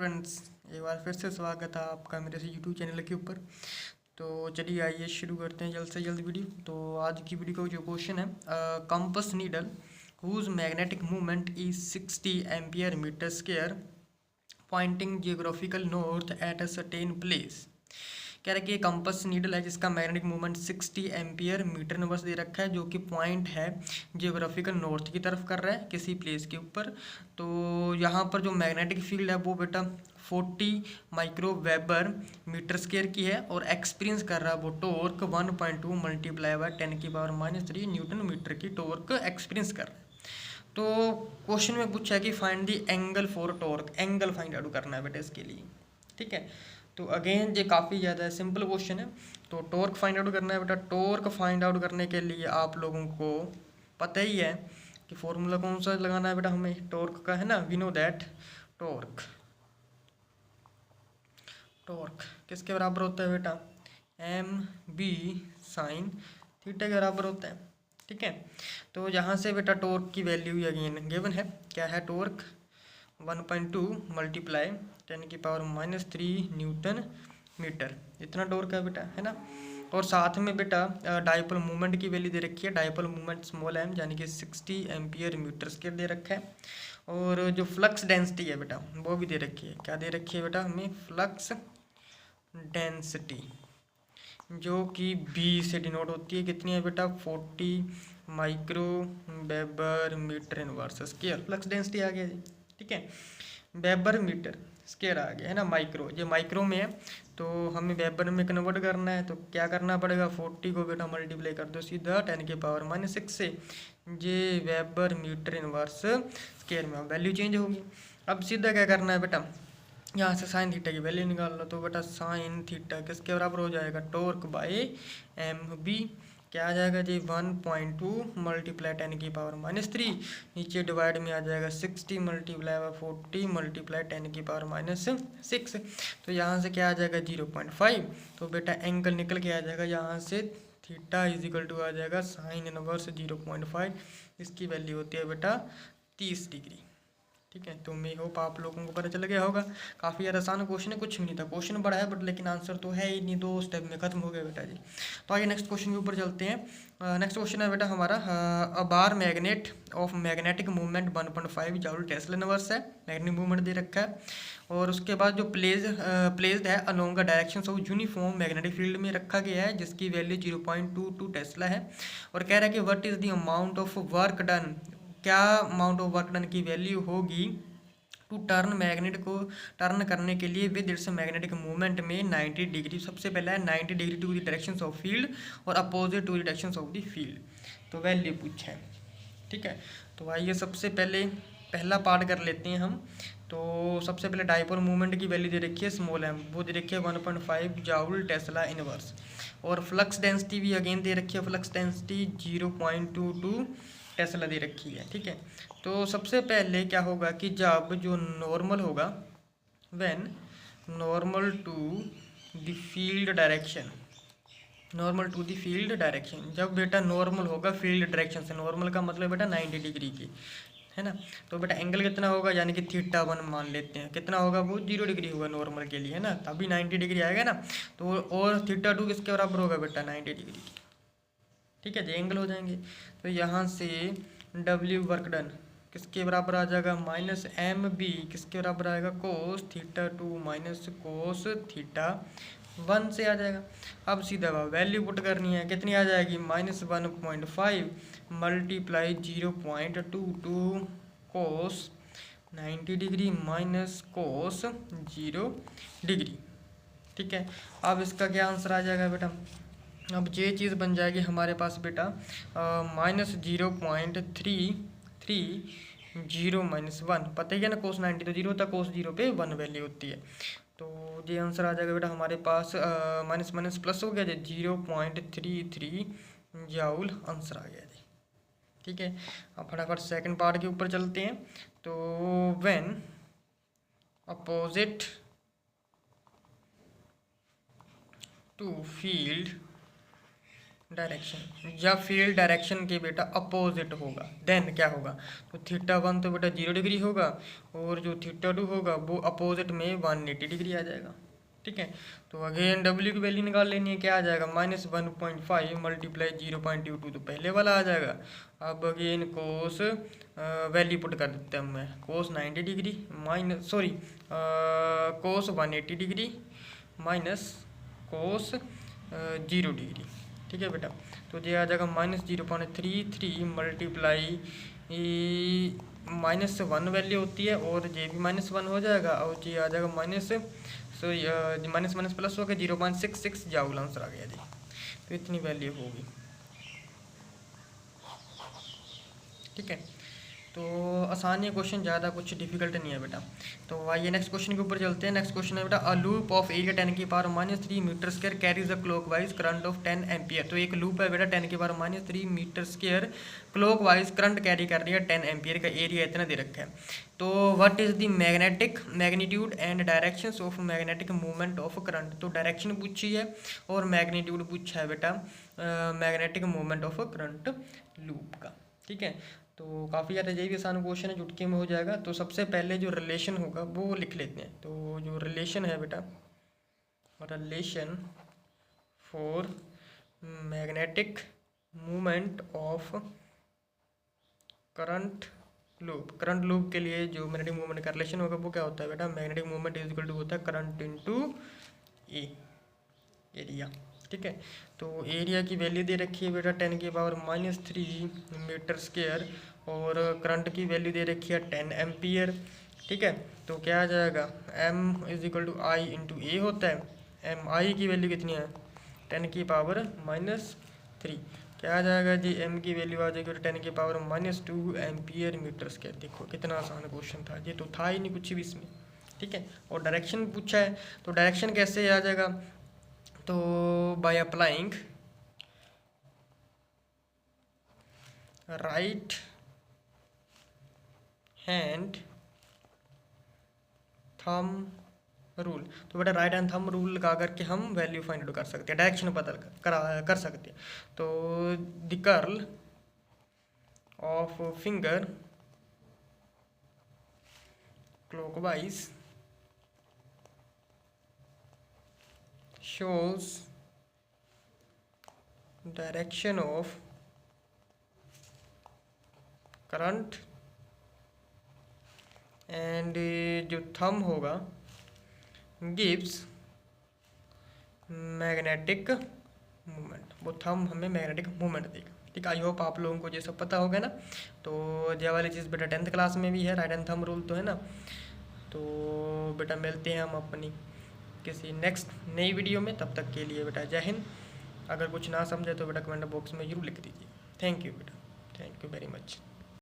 Friends, एक बार फिर से स्वागत है आपका मेरे से यूट्यूब चैनल के ऊपर। तो चलिए आइए शुरू करते हैं जल्द से जल्द वीडियो। तो आज की वीडियो का जो क्वेश्चन है, compass needle whose magnetic movement is 60 ampere metre square pointing geographical north at a certain place. कह रहा है कि कंपस नीडल है जिसका magnetic movement 60 ampere metre inverse दे रखा है, जो कि पॉइंट है जियोग्राफिकल नॉर्थ की तरफ कर रहा है किसी प्लेस के ऊपर। तो यहाँ पर जो मैग्नेटिक फील्ड है वो बेटा 40 माइक्रो वेबर मीटर स्क्वायर की है और एक्सपीरियंस कर रहा है वो torque 1.2 multiply by 10⁻³ newton metre की टॉर्क एक्सपीरियंस कर रहा है। तो क्वेश्चन में पूछा है कि find the angle for torque, angle find out करना है बेटा इसके लिए। ठीक है, तो अगेन ये काफ़ी ज़्यादा सिंपल क्वेश्चन है। तो टॉर्क फाइंड आउट करना है बेटा। टॉर्क फाइंड आउट करने के लिए आप लोगों को पता ही है कि फॉर्मूला कौन सा लगाना है बेटा हमें टॉर्क का, है ना। We know that torque torque किसके बराबर होता है बेटा, एम बी साइन थीटा के बराबर होता है। ठीक है, तो यहाँ से बेटा टॉर्क की वैल्यू अगेन गिवन है। क्या है टॉर्क 1.2 मल्टीप्लाई 10⁻³ न्यूटन मीटर, इतना टॉर्क है बेटा, है ना। और साथ में बेटा डाइपोल मूवमेंट की वैल्यू दे रखी है। डाइपोल मूवमेंट स्मॉल एम यानी कि 60 एम्पियर मीटर स्क्वायर दे रखा है। और जो फ्लक्स डेंसिटी है बेटा वो भी दे रखी है। क्या दे रखी है बेटा हमें, फ्लक्स डेंसिटी, जो कि बी से डिनोट होती है। कितनी है बेटा, 40 micro weber metre inverse square. Flux density आ गया जी। ठीक है, वेबर मीटर स्क्वायर आ गया, है ना। माइक्रो, ये माइक्रो में है तो हमें वेबर में कन्वर्ट करना है। तो क्या करना पड़ेगा, 40 को बेटा मल्टीप्लाई कर दो सीधा 10⁻⁻6 से। ये वेबर मीटर इनवर्स स्क्वायर में वैल्यू चेंज होगी। अब सीधा क्या करना है बेटा, यहाँ से साइन थीटा की वैल्यू निकाल लो। तो बेटा साइन थीटा किसके बराबर हो जाएगा, टॉर्क बाय एम बी। क्या आ जाएगा जी, 1.2 मल्टीप्लाई 10⁻³ नीचे डिवाइड में आ जाएगा 60 मल्टीप्लाई बाय 40 मल्टीप्लाई 10⁻⁶। तो यहाँ से क्या आ जाएगा 0.5। तो बेटा एंगल निकल के आ जाएगा यहाँ से, थीटा इज इक्वल टू आ जाएगा साइन इनवर्स 0.5। इसकी वैल्यू होती है बेटा 30 डिग्री। ठीक है, तो मैं होप आप लोगों को पता चल गया होगा। काफ़ी ज़्यादा आसान क्वेश्चन है, कुछ भी नहीं था। क्वेश्चन बड़ा है बट लेकिन आंसर तो है ही नहीं, 2 स्टेप में खत्म हो गया बेटा जी। तो आइए नेक्स्ट क्वेश्चन के ऊपर चलते हैं। नेक्स्ट क्वेश्चन है बेटा हमारा, a bar magnet of magnetic movement 1.5 joule tesla inverse है। मैग्नेटिक मूवमेंट दे रखा है और उसके बाद जो प्लेस्ड है along the direction of uniform magnetic field में रखा गया है, जिसकी वैल्यू 0.22 टेस्ला है। और कह रहा है कि what is the amount of work done, क्या अमाउंट ऑफ वर्क डन की वैल्यू होगी टू टर्न मैग्नेट को टर्न करने के लिए विद इट्स मैग्नेटिक मूवमेंट में 90 डिग्री। सबसे पहला है 90 degree to the direction of field और opposite to the direction of the field. तो वैल्यू पूछा है। ठीक है, तो आइए सबसे पहले पहला पार्ट कर लेते हैं हम। तो सबसे पहले डाइपोल मूवमेंट की वैल्यू दे रखी है स्मॉल एम, वो दे रखी है 1.5 जूल टेस्ला इनवर्स। और फ्लक्स डेंसिटी भी अगेन दे रखी है, फ्लक्स डेंसिटी 0.22 टेस्ला दे रखी है। ठीक है, तो सबसे पहले क्या होगा कि जब जो नॉर्मल होगा, when normal to the field direction, normal to the field direction, जब बेटा नॉर्मल होगा फील्ड डायरेक्शन से, नॉर्मल का मतलब बेटा 90 डिग्री की, है ना। तो बेटा एंगल कितना होगा, यानी कि θ1 मान लेते हैं। कितना होगा वो 0 डिग्री होगा नॉर्मल के लिए, है ना, तभी 90 डिग्री आएगा ना। तो और θ2 किसके बराबर होगा बेटा, 90 डिग्री की। ठीक है, जो एंगल हो जाएंगे। तो यहाँ से W वर्क डन किसके बराबर आ जाएगा, -mb किसके बराबर आएगा, cos θ2 माइनस cos θ1 से आ जाएगा। अब सीधा वैल्यू पुट करनी है, कितनी आ जाएगी, -1.5 multiply 0.22 cos 90 degree minus cos 0 degree. ठीक है, अब इसका क्या आंसर आ जाएगा बेटा, अब ये चीज़ बन जाएगी हमारे पास बेटा -0.330 पता ही है ना, कोस 90 तो 0 होता है, कोस 0 पे 1 वैल्यू होती है। तो ये आंसर आ जाएगा बेटा हमारे पास माइनस माइनस प्लस हो गया जी, 0.33 जूल आंसर आ गया जी। ठीक है, अब फटाफट सेकंड पार्ट के ऊपर चलते हैं। तो when opposite to field direction या फील्ड डायरेक्शन के बेटा अपोजिट होगा, देन क्या होगा, तो θ1 तो बेटा 0 डिग्री होगा और जो θ2 होगा वो अपोजिट में 180 डिग्री आ जाएगा। ठीक है, तो अगेन W की वैल्यू निकाल लेनी है, क्या आ जाएगा -1.5 मल्टीप्लाई 0.22 तो पहले वाला आ जाएगा। अब अगेन कोस वैल्यू पुट कर देते हैं मैं, कोस 90 डिग्री कोस 180 डिग्री माइनस कोस 0 डिग्री। ठीक है बेटा, तो ये आ जाएगा -0.33 मल्टीप्लाई -1 वैल्यू होती है और ये भी -1 हो जाएगा और ये आ जाएगा माइनस माइनस प्लस हो गया 0.66 जाऊल आंसर आ गया जी। तो इतनी वैल्यू होगी। ठीक है, तो आसान है क्वेश्चन, ज़्यादा कुछ डिफिकल्ट नहीं है बेटा। तो आइए नेक्स्ट क्वेश्चन के ऊपर चलते हैं। नेक्स्ट क्वेश्चन है बेटा, a loop of area 10⁻³ metre square carries a clockwise current of 10 ampere. तो एक लूप है बेटा 10⁻³ metre square clockwise current carry कर रही है 10 एम्पियर का, एरिया इतना दे रखा है। तो what is the magnetic magnitude and directions of magnetic movement of current. तो डायरेक्शन पूछी है और मैग्नीट्यूड पूछा है बेटा magnetic movement of current loop का। ठीक है, तो काफ़ी ज़्यादा यही भी आसान क्वेश्चन है, चुटकी में हो जाएगा। तो सबसे पहले जो रिलेशन होगा वो लिख लेते हैं। तो जो रिलेशन है बेटा, relation for magnetic movement of current loop, current loop के लिए जो मैग्नेटिक मूवमेंट का रिलेशन होगा वो क्या होता है बेटा, magnetic movement is equal to होता है करंट इनटू ए एरिया। ठीक है, तो एरिया की वैल्यू दे रखी है बेटा 10⁻³ मीटर स्क्वायर और करंट की वैल्यू दे रखी है 10 एम्पियर। ठीक है, तो क्या आ जाएगा M is equal to I into A होता है। एम आई की वैल्यू कितनी है 10⁻³ क्या आ जाएगा जी, M की वैल्यू आ जाएगी 10⁻² एम्पियर मीटर स्क्वायर। देखो कितना आसान क्वेश्चन था, ये तो था ही नहीं कुछ भी इसमें। ठीक है, और डायरेक्शन पूछा है, तो डायरेक्शन कैसे आ जाएगा, तो by applying right hand thumb rule. तो बेटा राइट हैंड थम रूल लगा करके हम वैल्यू फाइंड आउट कर सकते हैं, डायरेक्शन बदल कर सकते हैं। तो the curl of finger clockwise shows direction of current and जो थम होगा gives मैग्नेटिक मूवमेंट, वो थम हमें मैग्नेटिक मूवमेंट देगा। ठीक है, आई होप आप लोगों को ये सब पता होगा ना। तो ये वाली चीज़ बेटा 10th क्लास में भी है, राइट हैंड थम रूल तो है ना। तो बेटा मिलते हैं हम अपनी किसी नेक्स्ट नई वीडियो में, तब तक के लिए बेटा जय हिंद। अगर कुछ ना समझे तो बेटा कमेंट बॉक्स में जरूर लिख दीजिए। थैंक यू बेटा, थैंक यू वेरी मच।